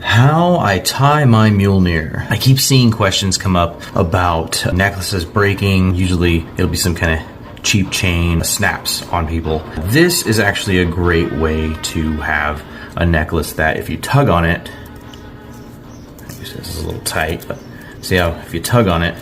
How I tie my Mjolnir. I keep seeing questions come up about necklaces breaking. Usually it'll be some kind of cheap chain snaps on people. This is actually a great way to have a necklace that if you tug on it, this is a little tight, but see how if you tug on it,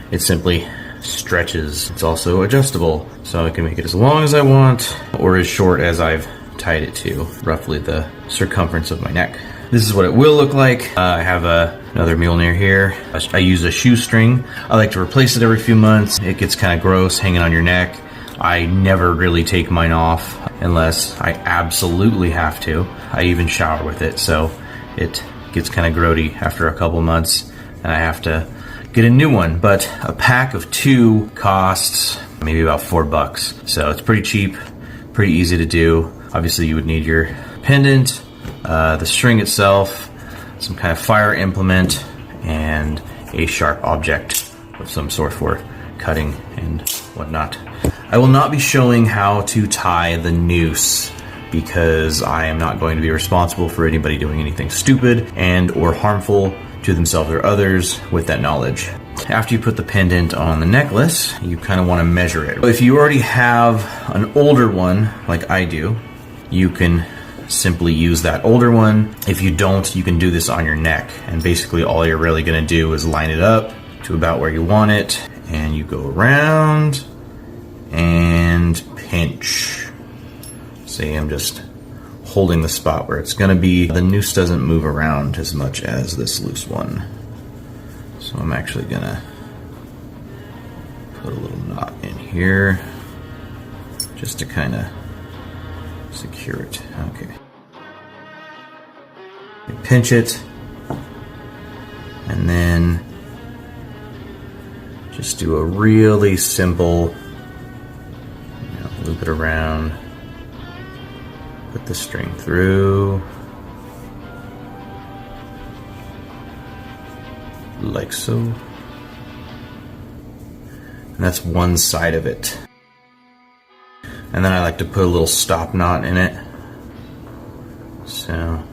it simply stretches. It's also adjustable, so I can make it as long as I want or as short as I've tied it to, roughly the circumference of my neck. This is what it will look like. I have another Mjolnir here. I use a shoestring. I like to replace it every few months. It gets kind of gross hanging on your neck. I never really take mine off unless I absolutely have to. I even shower with it, so it gets kind of grody after a couple months and I have to get a new one. But a pack of 2 costs maybe about $4. So it's pretty cheap, pretty easy to do. Obviously you would need your pendant, the string itself, some kind of fire implement, and a sharp object of some sort for cutting and whatnot. I will not be showing how to tie the noose because I am not going to be responsible for anybody doing anything stupid and or harmful to themselves or others with that knowledge. After you put the pendant on the necklace, you kind of want to measure it. If you already have an older one, like I do, you can simply use that older one. If you don't, you can do this on your neck. And basically all you're really going to do is line it up to about where you want it. And you go around and pinch. See, I'm just holding the spot where it's going to be. The noose doesn't move around as much as this loose one. So I'm actually going to put a little knot in here just to kind of secure it. Okay. You pinch it and then just do a really simple, loop it around, put the string through like so, and that's one side of it. And then I like to put a little stop knot in it. So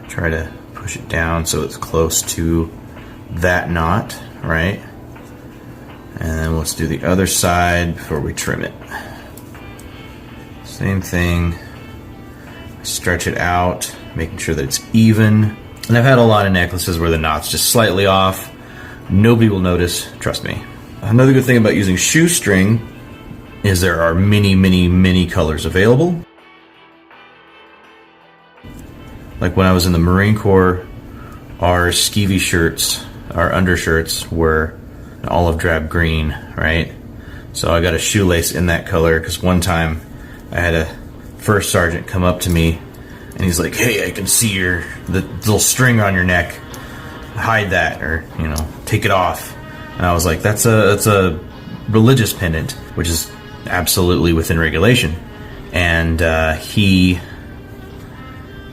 try to push it down so it's close to that knot, right? And then let's do the other side before we trim it. Same thing. Stretch it out, making sure that it's even. And I've had a lot of necklaces where the knot's just slightly off. Nobody will notice, trust me. Another good thing about using shoestring is there are many colors available. Like when I was in the Marine Corps, our skeevy shirts, our undershirts were an olive drab green, right? So I got a shoelace in that color because one time I had a first sergeant come up to me and he's like, "Hey, I can see the little string on your neck. Hide that, or take it off." And I was like, that's a religious pendant, which is absolutely within regulation. And he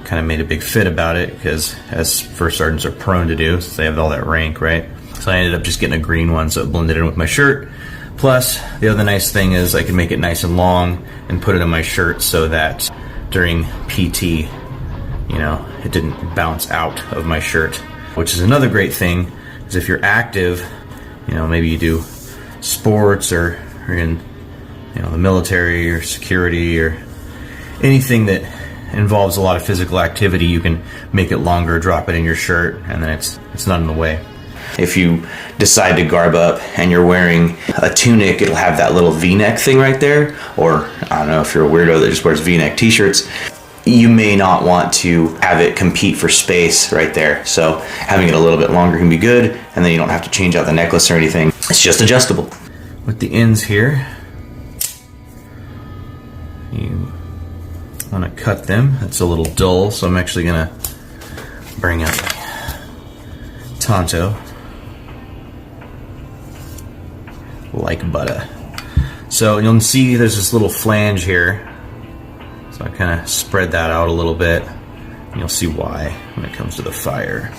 kind of made a big fit about it because, as first sergeants are prone to do, since they have all that rank, right? So I ended up just getting a green one, so it blended in with my shirt. Plus, the other nice thing is I can make it nice and long and put it in my shirt so that during PT, it didn't bounce out of my shirt. Which is another great thing, is if you're active, maybe you do sports or in the military or security or anything that involves a lot of physical activity, you can make it longer, drop it in your shirt, and then it's not in the way. If you decide to garb up and you're wearing a tunic, it'll have that little V-neck thing right there. Or I don't know, if you're a weirdo that just wears V-neck t-shirts, you may not want to have it compete for space right there. So having it a little bit longer can be good, and then you don't have to change out the necklace or anything. It's just adjustable. With the ends here, you want to cut them. It's a little dull, so I'm actually going to bring up Tonto like butter. So you'll see there's this little flange here. So I kind of spread that out a little bit, and you'll see why when it comes to the fire.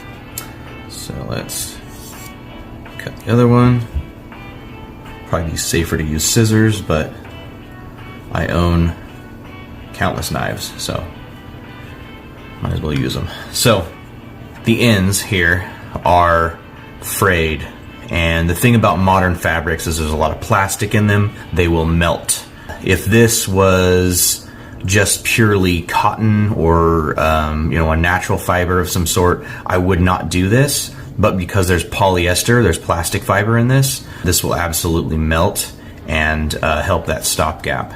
So let's cut the other one. Probably be safer to use scissors, but I own countless knives, so might as well use them. So the ends here are frayed, and the thing about modern fabrics is there's a lot of plastic in them. They will melt. If this was just purely cotton or a natural fiber of some sort, I would not do this. But because there's polyester, there's plastic fiber in this will absolutely melt and help that stopgap.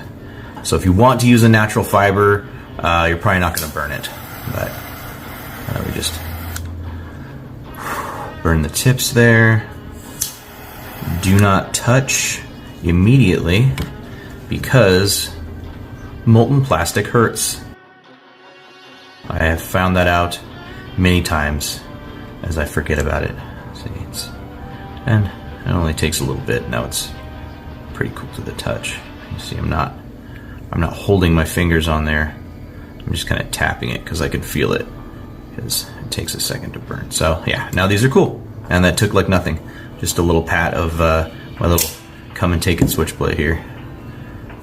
So if you want to use a natural fiber, you're probably not going to burn it. But we just burn the tips there. Do not touch immediately because molten plastic hurts. I have found that out many times as I forget about it. See, and it only takes a little bit. Now it's pretty cool to the touch. You see, I'm not holding my fingers on there. I'm just kind of tapping it because I can feel it, because it takes a second to burn. So yeah, now these are cool, and that took like nothing. Just a little pat of my little come and take it switchblade here,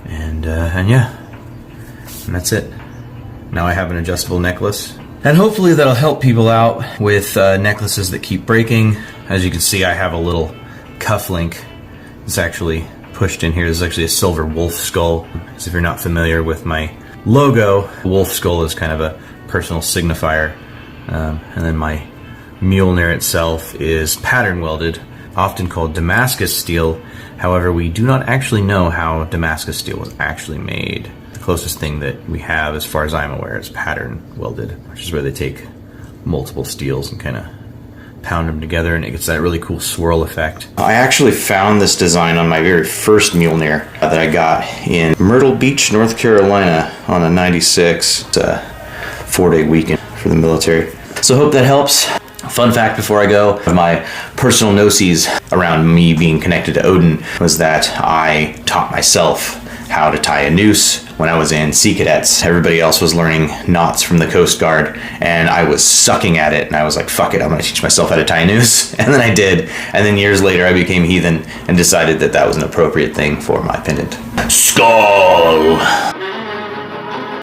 and yeah, and that's it. Now I have an adjustable necklace, and hopefully that'll help people out with necklaces that keep breaking. As you can see, I have a little cuff link. It's actually pushed in here. This is actually a silver wolf skull. So if you're not familiar with my logo, wolf skull is kind of a personal signifier, and then my Mjolnir itself is pattern welded, often called Damascus steel. However, we do not actually know how Damascus steel was actually made. The closest thing that we have, as far as I'm aware, is pattern welded, which is where they take multiple steels and kind of pound them together, and it gets that really cool swirl effect. I actually found this design on my very first Mjolnir that I got in Myrtle Beach, North Carolina on a 96 4-day weekend for the military. So I hope that helps. Fun fact before I go, my personal gnosis around me being connected to Odin was that I taught myself how to tie a noose when I was in Sea Cadets. Everybody else was learning knots from the Coast Guard, and I was sucking at it, and I was like, fuck it, I'm gonna teach myself how to tie a noose. And then I did, and then years later I became heathen and decided that that was an appropriate thing for my pendant. Skull!